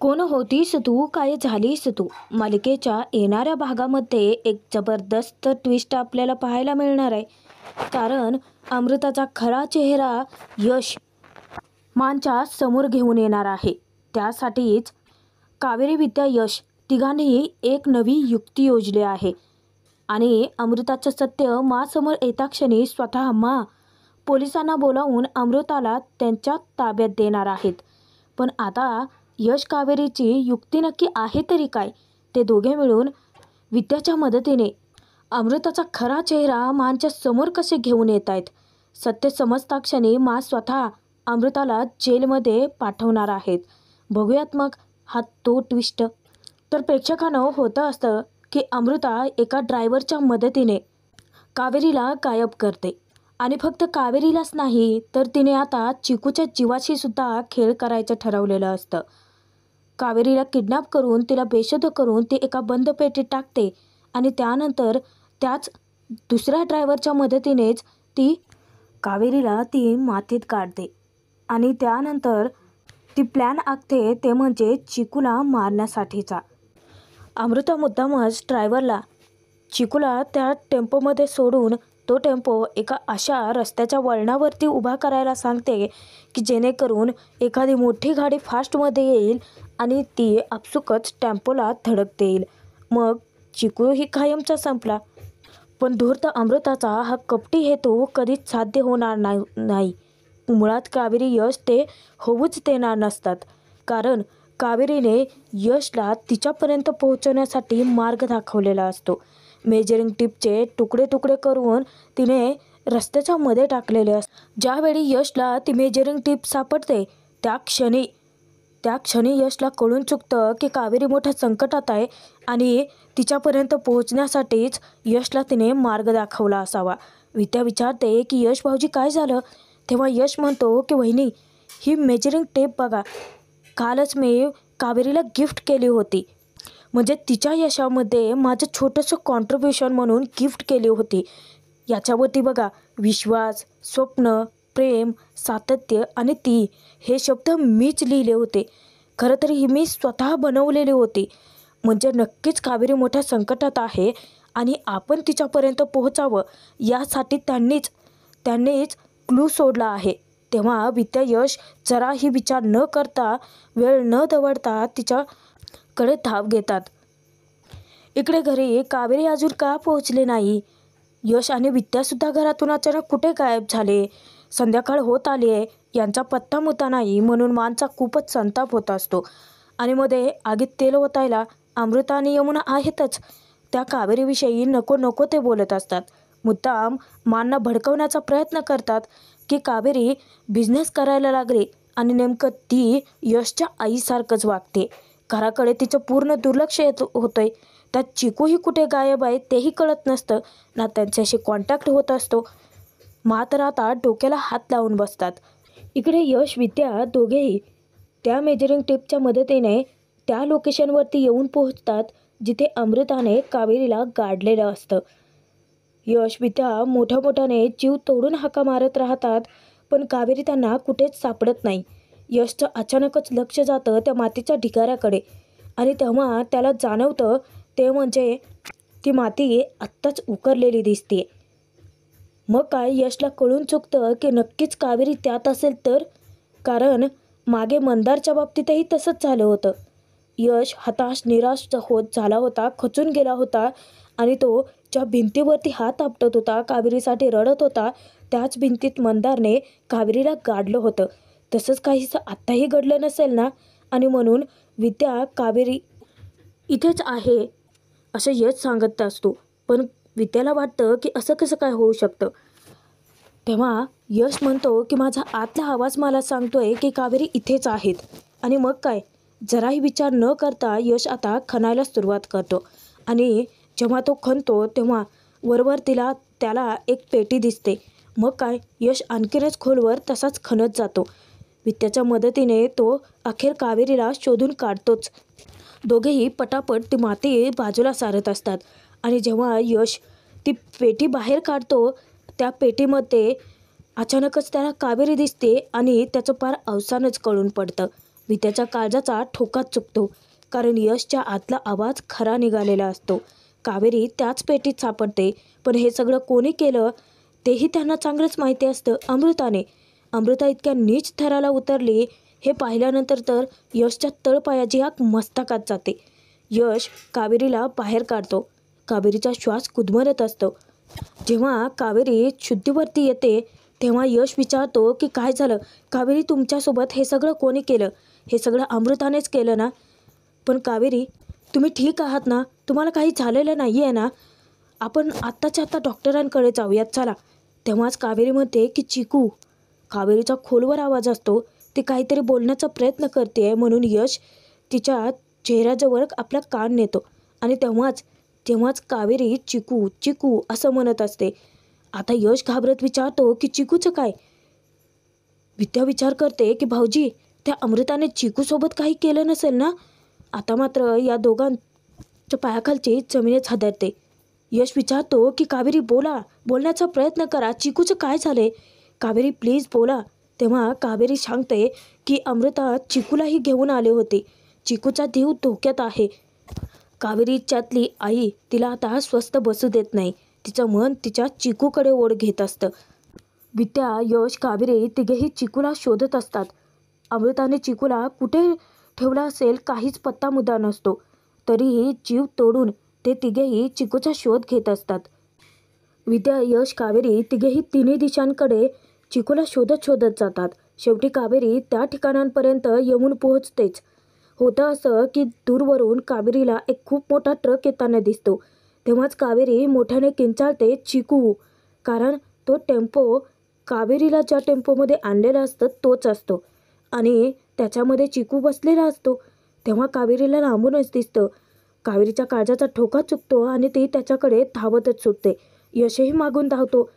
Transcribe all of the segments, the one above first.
कोण होतीस तू काय झालीस तू मालिकेच्या येणाऱ्या भागामध्ये एक जबरदस्त ट्विस्ट आपल्याला पाहायला मिळणार आहे. कारण अमृताचा खरा चेहरा यश मानच्या समोर घेऊन येणार आहे. त्यासाठीच कावेरी विद्या यश तिघांनीही एक नवी युक्ती योजली आहे आणि अमृताचं सत्य मासमोर येता क्षणी स्वतः पोलिसांना बोलावून अमृताला त्यांच्या ताब्यात देणार आहेत. पण आता यश कावेरीची युक्ती नक्की आहे तरी काय, ते दोघे मिळून विद्याच्या मदतीने अमृताचा खरा चेहरा मानच्या समोर कसे घेऊन येत आहेत. सत्य समजता क्षणी स्वतः अमृताला जेलमध्ये पाठवणार आहेत. बघूयात मग हा तो ट्विस्ट. तर प्रेक्षकांना होतं असतं की अमृता एका ड्रायव्हरच्या मदतीने कावेरीला गायब करते आणि फक्त कावेरीलाच नाही तर तिने आता चिकूच्या जीवाशी सुद्धा खेळ करायचं ठरवलेलं असतं. कावेरीला किडनॅप करून तिला बेशुद्ध करून ती एका बंद पेटीत टाकते आणि त्यानंतर त्याच दुसऱ्या ड्रायव्हरच्या मदतीनेच ती कावेरीला मातीत काढते आणि त्यानंतर ती प्लॅन आखते, ते म्हणजे चिकूला मारण्यासाठीचा. अमृता मुद्दामच ड्रायव्हरला चिकूला त्या टेम्पोमध्ये सोडून तो टेम्पो एका अशा रस्त्याच्या वळणावरती उभा करायला सांगते की जेणेकरून एखादी मोठी गाडी फास्टमध्ये येईल आणि ती आपसुकच टेम्पोला धडकते येईल. मग चिकूही कायमचा संपला. पण धूर्त अमृताचा हा कपटी हेतू कधीच साध्य होणार नाही. मुळात कावेरी यश ते होऊच देणार नसतात. कारण कावेरीने यशला तिच्यापर्यंत पोहोचवण्यासाठी मार्ग दाखवलेला असतो. मेजरिंग टीपचे तुकडे तुकडे करून तिने रस्त्याच्या मध्ये टाकलेले असते. ज्यावेळी यशला ती मेजरिंग टीप सापडते त्या क्षणी यशला कळून चुकतं की कावेरी मोठ्या संकटात आहे आणि तिच्यापर्यंत पोहोचण्यासाठीच यशला तिने मार्ग दाखवला असावा. विद्या विचारते की यश भाऊजी काय झालं. तेव्हा यश म्हणतो की वहिनी, ही मेजरिंग टेप बघा, कालच मी कावेरीला गिफ्ट केली होती. म्हणजे तिच्या यशामध्ये माझं छोटंसं कॉन्ट्रीब्युशन म्हणून गिफ्ट केली होती. याच्यावरती बघा, विश्वास, स्वप्न, प्रेम, सातत्य आणि ती हे शब्द मीच लिहिले होते. खरं तर ही मी स्वतः बनवलेली होती. म्हणजे नक्कीच कावेरी मोठ्या संकटात आहे आणि आपण तिच्यापर्यंत पोहोचावं यासाठी त्यांनीच क्लू सोडला आहे. तेव्हा विद्या यश जराही विचार न करता, वेळ न दवडता तिच्याकडे धाव घेतात. इकडे घरी कावेरी अजून का पोहोचले नाही. यश आणि विद्यासुद्धा घरातून अचानक कुठे गायब झाले. संध्याकाळ होत आली आहे, यांचा पत्ता मुद्दा नाही म्हणून मानचा खूपच संताप होत असतो. आणि मध्ये आगीत तेल ओतायला अमृता आणि यमुना आहेतच. त्या कावेरीविषयी नको नको ते बोलत असतात. मुद्दाम मानना भडकवण्याचा प्रयत्न करतात की कावेरी बिझनेस करायला लागली आणि नेमकं ती यशच्या आईसारखंच वागते. घराकडे तिचं पूर्ण दुर्लक्ष येत होतंय. त्यात चिकूही कुठे गायब आहे तेही कळत नसतं ना, त्यांच्याशी कॉन्टॅक्ट होत असतो. तर आता डोक्याला हात लावून बसतात. इकडे यश विद्या दोघेही त्या मेजरिंग टेपच्या मदतीने त्या लोकेशनवरती येऊन पोहोचतात जिथे अमृताने कावेरीला गाडलेलं असतं. यश विद्या मोठ्याने जीव तोडून हाका मारत राहतात, पण कावेरी त्यांना कुठेच सापडत नाही. यशचं अचानकच लक्ष जातं त्या मातीच्या ढिगाऱ्याकडे आणि तेव्हा त्याला जाणवतं ते म्हणजे ती माती आत्ताच उकरलेली दिसते. मग काय यशला कळून चुकतं की नक्कीच कावेरी त्यात असेल तर, कारण मागे मंदारच्या बाबतीतही तसंच झालं होतं. यश हताश निराश झाला होता, खचून गेला होता आणि तो ज्या भिंतीवरती हात आपटत होता, कावेरीसाठी रडत होता, त्याच भिंतीत मंदारने कावेरीला गाडलं होतं. तसंच काहीसं आत्ताही घडलं नसेल ना. आणि म्हणून विद्या कावेरी इथेच आहे असं यश सांगत असतो. पण विद्याला वाटतं की असं कसं काय होऊ शकतं. तेव्हा यश म्हणतो की माझा आतला आवाज मला सांगतोय की कावेरी इथेच आहेत. आणि मग काय, जराही विचार न करता यश आता खणायला सुरुवात करतो. आणि जेव्हा तो खणतो तेव्हा वरवर त्याला एक पेटी दिसते. मग काय, यश आणखीनच खोलवर तसाच खणत जातो. विद्याच्या मदतीने तो अखेर कावेरीला शोधून काढतोच. दोघेही पटापट ती माती बाजूला सारत असतात. आणि जेव्हा यश ती पेटी बाहेर काढतो, त्या पेटीमध्ये अचानकच त्याला कावेरी दिसते आणि त्याचं पार अवसानच कळून पडतं. विद्याच्या काळजाचा ठोकाच चुकतो, कारण यशच्या आतला आवाज खरा निघालेला असतो. कावेरी त्याच पेटीत सापडते, पण हे सगळं कोणी केलं तेही त्यांना चांगलंच माहिती असतं, अमृताने. अमृता इतक्या नीच थराला उतरली हे पाहिल्यानंतर तर यशच्या तळपायाची आग मस्तकात जाते. यश कावेरीला बाहेर काढतो. कावेरीचा श्वास कुदमरत असतो. जेव्हा कावेरी शुद्धीवरती येते तेव्हा यश विचारतो की काय झालं कावेरी, तुमच्यासोबत हे सगळं कोणी केलं? हे सगळं अमृतानेच केलं ना? पण कावेरी, तुम्ही ठीक आहात ना? तुम्हाला काही झालेलं नाही आहे ना? आपण आत्ताच्या आत्ता डॉक्टरांकडे जाऊयात, चला. तेव्हाच कावेरी म्हणते की चिकू. कावेरीचा खोलवर आवाज असतो. ती काहीतरी बोलण्याचा प्रयत्न करते, म्हणून यश तिच्या चेहऱ्याजवळ आपला कान नेतो आणि तेव्हाच कावेरी चिकू चिकू असं म्हणत असते. आता यश घाबरत विचारतो की चिकूचं काय? विद्या विचार करते की भाऊजी, त्या अमृताने चिकूसोबत काही केलं नसेल ना? आता मात्र या दोघांच्या पायाखालची जमीनच हादरते. यश विचारतो की कावेरी बोला, बोलण्याचा प्रयत्न करा, चिकूचं काय झाले? कावेरी प्लीज बोला. तेव्हा कावेरी सांगते की अमृता चिकूलाही घेऊन आले होते. चिकूचा जीव धोक्यात आहे. कावेरीच्यातली आई तिला आता स्वस्थ बसू देत नाही. तिचं मन तिच्या चिकूकडे ओढ घेत असतं. विद्या, यश, कावेरी तिघेही चिकूला शोधत असतात. अमृताने चिकूला कुठे ठेवला असेल काहीच पत्ता मुद्दा नसतो. तरीही जीव तोडून ते तिघेही चिकूचा शोध घेत असतात. विद्या, यश, कावेरी तिघेही तिन्ही दिशांकडे चिकूला शोधत जातात. शेवटी कावेरी त्या ठिकाणांपर्यंत येऊन पोहोचतेच. होतं असं की दूरवरून कावेरीला एक खूप मोठा ट्रक येताना दिसतो. तेव्हाच कावेरी मोठ्याने किंचाळते चिकू, कारण तो टेम्पो कावेरीला ज्या टेम्पोमध्ये आणलेला असतं तोच असतो आणि त्याच्यामध्ये चिकू बसलेला असतो. तेव्हा कावेरीला लांबूनच दिसतं. कावेरीच्या काळजाचा ठोका चुकतो आणि ती त्याच्याकडे धावतच सुटते. यशही मागून धावतो.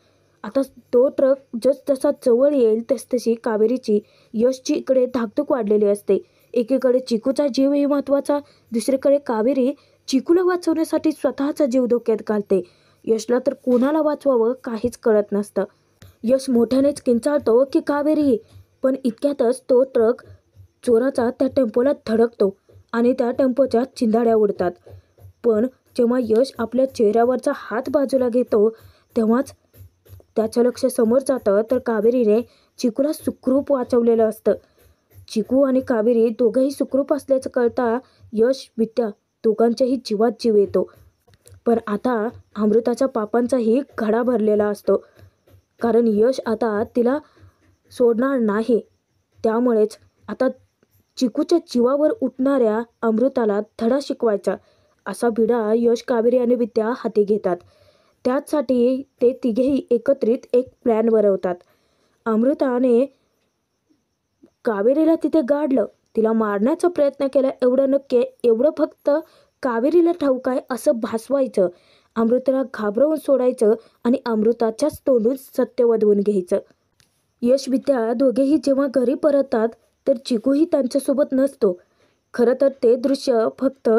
आता तो ट्रक जसा जवळ येईल तसतशी कावेरीची यशची इकडे धाकधूक वाढलेली असते. एकीकडे चिकूचा जीवही महत्त्वाचा, दुसरीकडे कावेरी चिकूला वाचवण्यासाठी स्वतःचा जीव धोक्यात घालते. यशला तर कोणाला वाचवावं काहीच कळत नसतं. यश मोठ्यानेच किंचाळतो की कावेरी, पण इतक्यातच तो ट्रक चोराचा त्या टेम्पोला धडकतो आणि त्या टेम्पोच्या चिंधाड्या उडतात. पण जेव्हा यश आपल्या चेहऱ्यावरचा हात बाजूला घेतो तेव्हाच त्याचं लक्ष समोर जातं, तर कावेरीने चिकूला सुखरूप वाचवलेलं असतं. चिकू आणि कावेरी दोघंही सुखरूप असल्याचं कळता यश, विद्या दोघांच्याही जीवात जीव येतो. पण आता अमृताच्या पापांचाही घडा भरलेला असतो, कारण यश आता तिला सोडणार नाही. त्यामुळेच आता चिकूच्या जीवावर उठणाऱ्या अमृताला धडा शिकवायचा असा विडा यश, कावेरी आणि विद्या हाती घेतात. त्याचसाठी ते तिघेही एकत्रित एक प्लॅन बनवतात. अमृताने कावेरीला तिथे गाडलं, तिला मारण्याचा प्रयत्न केला, एवढं नक्की, एवढं फक्त कावेरीला ठाऊक आहे असं भासवायचं, अमृताला घाबरवून सोडायचं आणि अमृताच्याच तोंडून सत्य वदवून घ्यायचं. यश, विद्या दोघेही जेव्हा घरी परततात तर चिकूही त्यांच्यासोबत नसतो. खरं तर ते दृश्य फक्त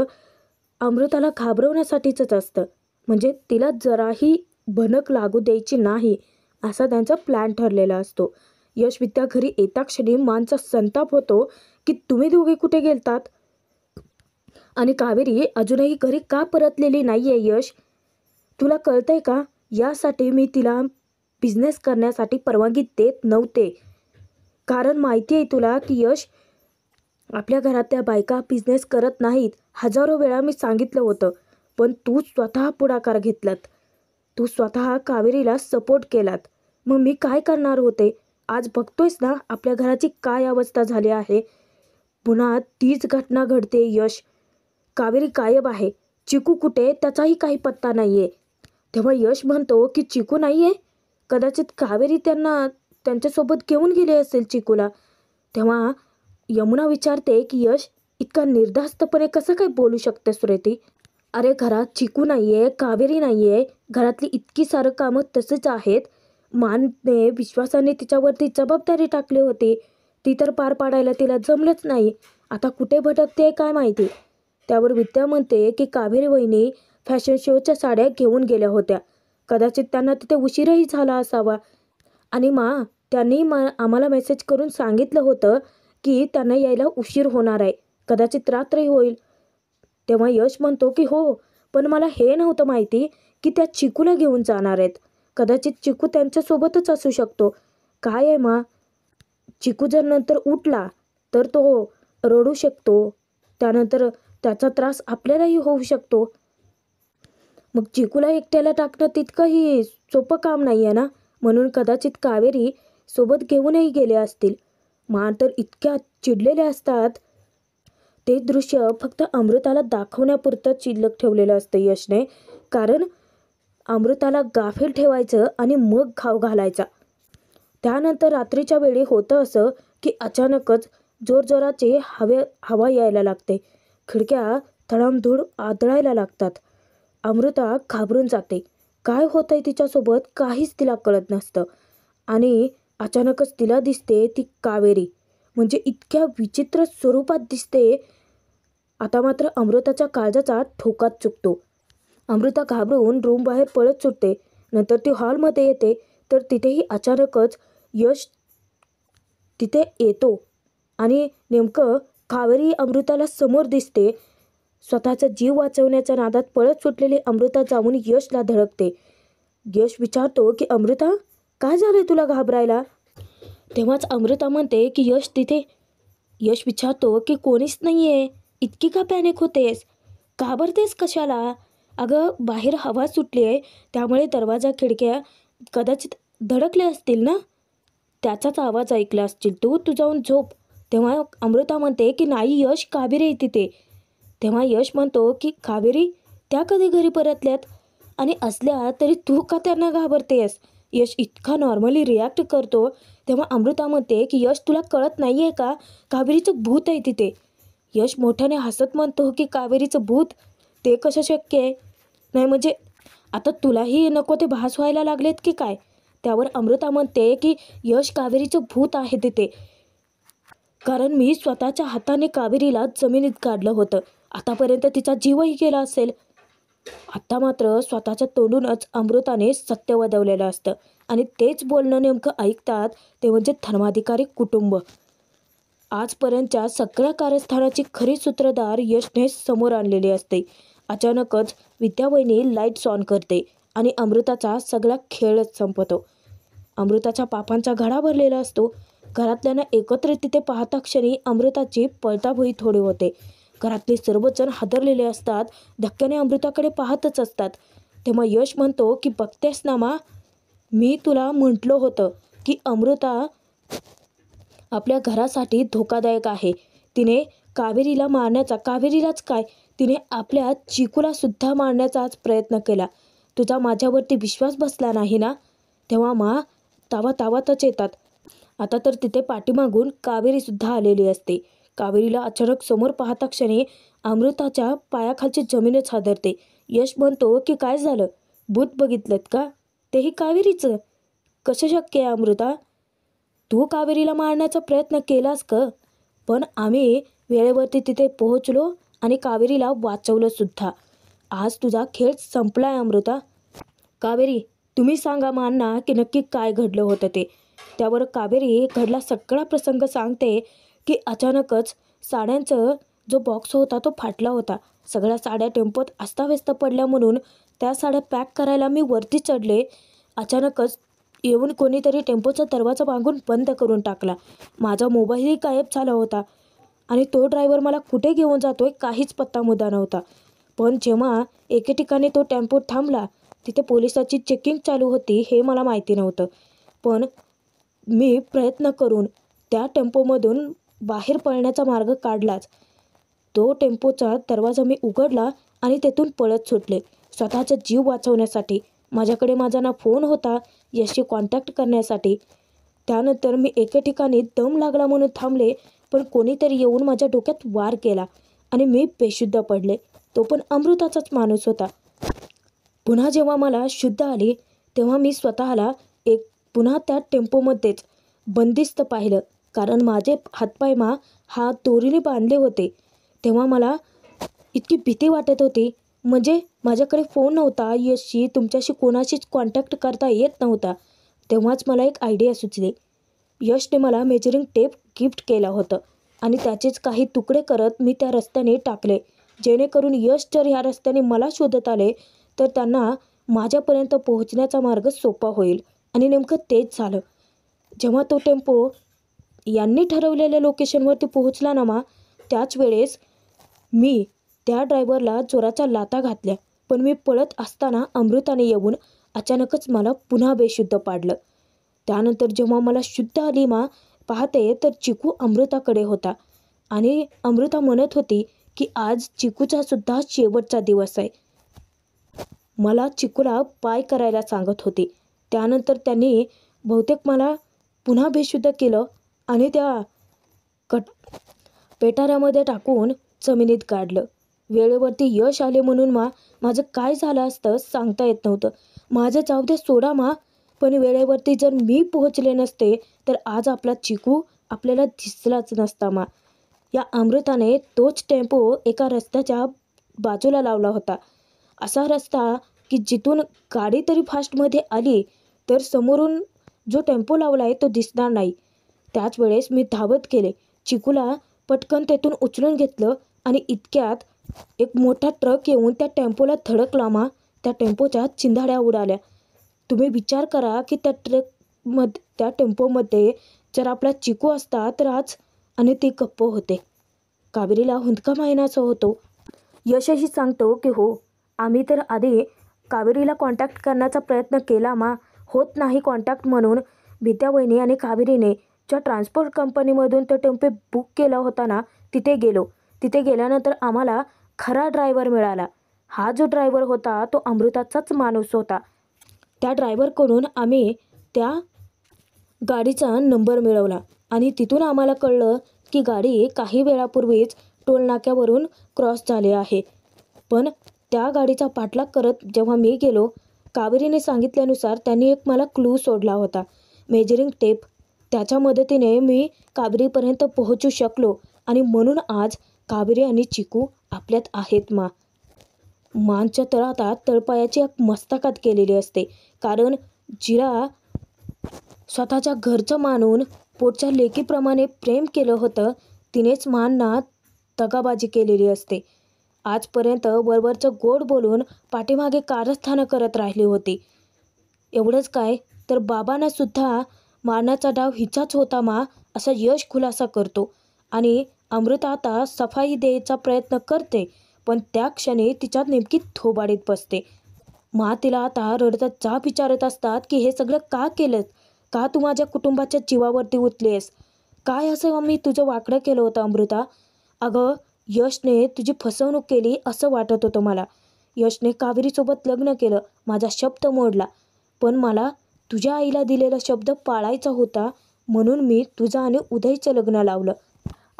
अमृताला घाबरवण्यासाठीच असतं, म्हणजे तिला जराही भनक लागू द्यायची नाही असा त्यांचा प्लॅन ठरलेला असतो. यश, विद्या घरी येता क्षणी मानचा संताप होतो की तुम्ही दोघे कुठे गेलतात? आणि कावेरी अजूनही घरी का परतलेली नाहीये? यश, तुला कळतंय का? यासाठी मी तिला बिझनेस करण्यासाठी परवानगी देत नव्हते, कारण माहिती आहे तुला की यश, आपल्या घरातल्या बायका बिझनेस करत नाहीत. हजारो वेळा मी सांगितलं होतं, पण तू स्वतः पुढाकार घेतलात. तू स्वतः कावेरीला सपोर्ट केलात. मग मी काय करणार होते? आज बघतोयस ना आपल्या घराची काय अवस्था झाली आहे. पुन्हा तीच घटना घडते. यश, कावेरी गायब आहे. चिकू कुठे त्याचाही काही पत्ता नाहीये. तेव्हा यश म्हणतो की चिकू नाहीये, कदाचित कावेरी त्यांच्यासोबत घेऊन गेली असेल चिकूला. तेव्हा यमुना विचारते की यश, इतका निर्धास्तपणे कसं काय बोलू शकते सुरेती? अरे घरात चिकू नाहीये, कावेरी नाहीये, घरातली इतकी सारं कामं तसेच आहेत. मानने विश्वासाने तिच्यावरती जबाबदारी टाकली होती, ती तर पार पाडायला तिला जमलंच नाही. आता कुठे भटकते काय माहिती. त्यावर विद्या म्हणते की कावेरी वहिनी फॅशन शोच्या साड्या घेऊन गेल्या होत्या, कदाचित त्यांना तिथे उशीरही झाला असावा. आणि त्यांनी आम्हाला मेसेज करून सांगितलं होतं की त्यांना यायला उशीर होणार आहे, कदाचित रात्रही होईल. तेव्हा यश म्हणतो की हो, पण मला हे नव्हतं माहिती की त्या चिकूला घेऊन जाणार आहेत. कदाचित चिकू त्यांच्यासोबतच असू शकतो. काय आहे मा, चिकू जर नंतर उठला तर तो रडू शकतो. त्यानंतर त्याचा त्रास आपल्यालाही होऊ शकतो. मग चिकूला एकट्याला टाकणं तितकंही सोपं काम नाही आहे ना. म्हणून कदाचित कावेरी सोबत घेऊनही गेले असतील. मा तर इतक्या चिडलेले असतात. ते दृश्य फक्त अमृताला दाखवण्यापुरतं शिल्लक ठेवलेलं असतं यशने. कारण अमृताला गाफील ठेवायचं आणि मग घाव घालायचा. त्यानंतर रात्रीच्या वेळी होतं असं की अचानकच जोरजोराचे हवा यायला लागते. खिडक्या धडामधूड आदळायला लागतात. अमृता घाबरून जाते. काय होतंय तिच्यासोबत काहीच तिला कळत नसतं. आणि अचानकच तिला दिसते ती कावेरी. म्हणजे इतक्या विचित्र स्वरूपात दिसते. आता मात्र अमृताच्या काळजाचा ठोकाच चुकतो. अमृता घाबरून रूम बाहेर पळत सुटते. नंतर ती हॉलमध्ये येते तर तिथेही अचानकच यश तिथे येतो. आणि नेमकं कावेरी अमृताला समोर दिसते. स्वतःचा जीव वाचवण्याच्या नादात पळत सुटलेली अमृता जाऊन यशला धडकते. यश विचारतो की अमृता, काय झालंय तुला घाबरायला? तेव्हाच अमृता म्हणते की यश तिथे. यश विचारतो की कोणीच नाही आहे, इतकी का पॅनिक होतेस, घाबरतेस कशाला? अगं बाहेर हवा सुटली आहे, त्यामुळे दरवाजा खिडक्या कदाचित धडकल्या असतील ना, त्याचाच आवाज ऐकला असतील तू जाऊन झोप. तेव्हा अमृता म्हणते की नाही यश, कावेरी आहे तिथे. तेव्हा यश म्हणतो की कावेरी, त्या कधी घरी परतल्यात आणि असल्या तरी तू का त्यांना घाबरतेस? यश इतका नॉर्मली रिॲक्ट करतो. तेव्हा अमृता म्हणते की यश, तुला कळत नाही आहे का, कावेरीचं भूत आहे तिथे. यश मोठ्याने हसत म्हणतो की कावेरीचं भूत, ते कसं शक्य आहे? नाही म्हणजे आता तुलाही नको ते भास व्हायला लागलेत की काय? त्यावर अमृता म्हणते की यश, कावेरीचं भूत आहे तिथे. कारण मी स्वतःच्या हाताने कावेरीला जमिनीत काढलं होतं. आतापर्यंत तिचा जीवही गेला असेल. आता मात्र स्वतःच्या तोंडूनच अमृताने सत्य वदवलेलं असतं. आणि तेच बोलणं नेमकं ऐकतात ते म्हणजे धर्माधिकारी कुटुंब. आजपर्यंतच्या सगळ्या कारस्थानाची खरी सूत्रधार यशने समोर आणलेली असते. अचानकच विद्यावहिनी लाईट्स ऑन करते आणि अमृताचा सगळा खेळच संपतो. अमृताच्या पापांचा घडा भरलेला असतो. घरातल्यांना एकत्र तिथे पाहता क्षणी अमृताची पळताभुई थोडी होते. घरातले सर्वजण हादरलेले असतात. धक्क्याने अमृताकडे पाहतच असतात. तेव्हा यश म्हणतो की बघतेस ना मा, मी तुला म्हटलं होतं की अमृता आपल्या घरासाठी धोकादायक आहे. तिने कावेरीला मारण्याचा, कावेरीलाच काय, तिने आपल्या चिकूला सुद्धा मारण्याचा आज प्रयत्न केला. तुझा माझ्यावरती विश्वास बसला नाही ना? तेव्हा मा तावातावातच येतात. आता तर तिथे पाठीमागून कावेरीसुद्धा आलेली असते. कावेरीला अचानक समोर पाहता क्षणी अमृताच्या पायाखालची जमीनच हादरते. यश म्हणतो की काय झालं, भूत बघितलं का? तेही कावेरीचं? कसं शक्य आहे अमृता? तू कावेरीला मारण्याचा प्रयत्न केलास का? पण आम्ही वेळेवरती तिथे पोहोचलो आणि कावेरीला वाचवलं सुद्धा. आज तुझा खेळ संपला आहे अमृता. कावेरी, तुम्ही सांगा मांना की नक्की काय घडलं होतं ते. त्यावर कावेरी घडला सगळा प्रसंग सांगते की अचानकच साड्यांचं जो बॉक्स होता तो फाटला होता. सगळ्या साड्या टेम्पोत अस्ताव्यस्त पडल्या म्हणून त्या साड्या पॅक करायला मी वरती चढले. अचानकच येऊन कोणीतरी टेम्पोचा दरवाजा मागून बंद करून टाकला. माझा मोबाईलही गायब झाला होता आणि तो ड्रायव्हर मला कुठे घेऊन जातोय काहीच पत्ता मुद्दा नव्हता. पण जेव्हा एके ठिकाणी तो टेम्पो थांबला तिथे पोलिसाची चेकिंग चालू होती हे मला माहिती नव्हतं. पण मी प्रयत्न करून त्या टेम्पोमधून बाहेर पळण्याचा मार्ग काढलाच. तो टेम्पोचा दरवाजा मी उघडला आणि तेथून पळत सुटले स्वतःचा जीव वाचवण्यासाठी. माझ्याकडे माझा ना फोन होता यशशी कॉन्टॅक्ट करण्यासाठी. त्यानंतर मी एके ठिकाणी दम लागला म्हणून थांबले, पण कोणीतरी येऊन माझ्या डोक्यात वार केला आणि मी बेशुद्ध पडले. तो पण अमृताचाच माणूस होता. पुन्हा जेव्हा मला शुद्ध आली तेव्हा मी स्वतःला पुन्हा त्या टेम्पोमध्येच बंदिस्त पाहिलं. कारण माझे हातपाय हात दोरीने बांधले होते. तेव्हा मला इतकी भीती वाटत होती. म्हणजे माझ्याकडे फोन नव्हता यशशी, तुमच्याशी कोणाशीच कॉन्टॅक्ट करता येत नव्हता. तेव्हाच मला एक आयडिया सुचली. यशने मला मेजरिंग टेप गिफ्ट केलं होतं आणि त्याचेच काही तुकडे करत मी त्या रस्त्याने टाकले, जेणेकरून यश जर ह्या रस्त्याने मला शोधत आले तर त्यांना माझ्यापर्यंत पोहोचण्याचा मार्ग सोपा होईल. आणि नेमकं तेच झालं. जेव्हा तो टेम्पो यांनी ठरवलेल्या लोकेशनवरती पोहोचला ना त्याच वेळेस मी त्या ड्रायव्हरला जोराच्या लाथा घातल्या. पण मी पळत असताना अमृताने येऊन अचानकच मला पुन्हा बेशुद्ध पाडलं. त्यानंतर जेव्हा मला शुद्ध आली पाहते तर चिकू अमृताकडे होता आणि अमृता म्हणत होती की आज चिकूचा सुद्धा शेवटचा दिवस आहे. मला चिकूला बाय करायला सांगत होती. त्यानंतर त्यांनी बहुतेक मला पुन्हा बेशुद्ध केलं आणि त्या पेटाऱ्यामध्ये टाकून जमिनीत काढलं. वेळेवरती यश आले म्हणून माझं काय झालं असतं सांगता येत नव्हतं. माझं जाऊ दे सोडा पण वेळेवरती जर मी पोहोचले नसते तर आज आपला चिकू आपल्याला दिसलाच नसता या अमृताने तोच टेम्पो एका रस्त्याच्या बाजूला लावला होता. असा रस्ता की जिथून गाडी तरी फास्टमध्ये आली तर समोरून जो टेम्पो लावला आहे तो दिसणार नाही. त्याच वेळेस मी धावत गेले. चिकूला पटकन तेथून उचलून घेतलं आणि इतक्यात एक मोठा ट्रक येऊन त्या टेम्पोला धडकला त्या टेम्पोच्या चिंधाड्या उडाल्या. तुम्ही विचार करा की त्या टेम्पोमध्ये जर आपला चिकू असता तर आज आणि ते गप्प होते. कावेरीला हुंदका महिन्याचा होतो. यशही सांगतो की हो, आम्ही तर आधी कावेरीला कॉन्टॅक्ट करण्याचा प्रयत्न केला होत नाही कॉन्टॅक्ट म्हणून विद्या वहिनी आणि कावेरीने ज्या ट्रान्सपोर्ट कंपनीमधून तो टेम्पो बुक केला होता तिथे गेलो. तिथे गेल्यानंतर आम्हाला खरा ड्रायव्हर मिळाला. हा जो ड्रायव्हर होता तो अमृताचाच माणूस होता. त्या ड्रायव्हरकडून आम्ही त्या गाडीचा नंबर मिळवला आणि तिथून आम्हाला कळलं की गाडी काही वेळापूर्वीच टोलनाक्यावरून क्रॉस झाली आहे. पण त्या गाडीचा पाठलाग करत जेव्हा मी गेलो, कावेरीने सांगितल्यानुसार त्यांनी एक मला क्लू सोडला होता, मेजरिंग टेप. त्याच्या मदतीने मी कावेरीपर्यंत पोहोचू शकलो आणि म्हणून आज कावेरी आणि चिकू आपल्यात आहेत मानच्या तळहातात तळपायाची एक मस्तकात केलेली असते. कारण जिला स्वतःच्या घरचं मानून पोटच्या लेकीप्रमाणे प्रेम केलं होतं तिनेच मानना दगाबाजी केलेली असते. आजपर्यंत वरवरचं गोड बोलून पाठीमागे कारस्थानं करत राहिली होती. एवढंच काय तर बाबांना सुद्धा मारण्याचा डाव हिचाच होता असा यश खुलासा करतो आणि अमृता आता सफाई द्यायचा प्रयत्न करते. पण त्या क्षणी तिच्या नेमकी थोबाडीत बसते. तिला आता रडत जाब विचारत असतात की हे सगळं का केलंस, का तू माझ्या कुटुंबाच्या जीवावरती उतलीस, काय असं मी तुझं वाकडं केलं होतं अमृता. अगं यशने तुझी फसवणूक केली असं वाटत होतं मला. यशने कावेरीसोबत लग्न केलं, माझा शब्द मोडला. पण मला तुझ्या आईला दिलेला शब्द पाळायचा होता म्हणून मी तुझं आणि उदयचं लग्न लावलं.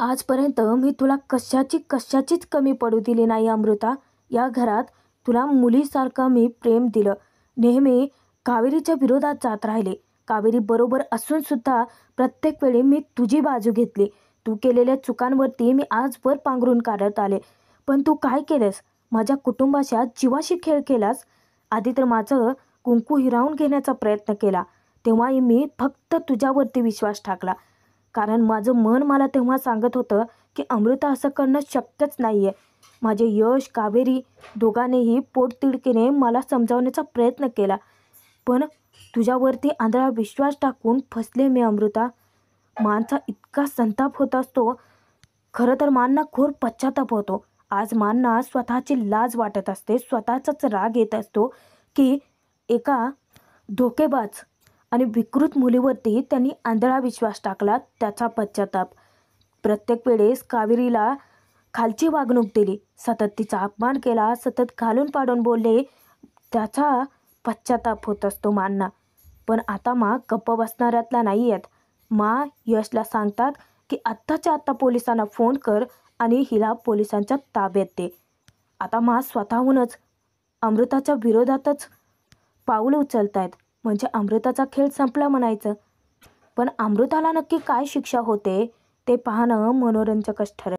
आजपर्यंत मी तुला कशाचीच कमी पडू दिली नाही अमृता. या घरात तुला मुलीसारखं मी प्रेम दिलं. नेहमी कावेरीच्या विरोधात जात राहिले. कावेरी बरोबर असून सुद्धा प्रत्येक वेळी मी तुझी बाजू घेतली. तू केलेल्या चुकांवरती मी आजवर पांघरून काढत आले. पण तू काय केलंस, माझ्या कुटुंबाच्या जीवाशी खेळ केलास. आधी तर माझं कुंकू हिरावून घेण्याचा प्रयत्न केला, तेव्हाही मी फक्त तुझ्यावरती विश्वास टाकला. कारण माझं मन मला तेव्हा सांगत होतं की अमृता असं करणं शक्यच नाही आहे. माझे यश कावेरी दोघांनीही पोटतिडकीने मला समजावण्याचा प्रयत्न केला. पण तुझ्यावरती आंधळा विश्वास टाकून फसले मी अमृता. मानचा इतका संताप होत असतो. खरं तर मानना घोर पश्चाताप होतो. आज मानना स्वतःची लाज वाटत असते, स्वतःचाच राग येत असतो की एका धोकेबाज आणि विकृत मुलीवरती त्यांनी आंधळा विश्वास टाकला, त्याचा पश्चाताप. प्रत्येक वेळेस कावेरीला खालची वागणूक दिली, सतत तिचा अपमान केला, सतत घालून पाडून बोलले, त्याचा पश्चाताप होत असतो मानना. पण आता गप्प बसणाऱ्यातला नाही आहेत. यशला सांगतात की आत्ताच्या आत्ता पोलिसांना फोन कर आणि हिला पोलिसांच्या ताब्यात दे. आता स्वतःहूनच अमृताच्या विरोधातच पाऊल उचलतायत. म्हणजे अमृताचा खेळ संपला म्हणायचं. पण अमृताला नक्की काय शिक्षा होते ते पाहणं मनोरंजकच ठरेल.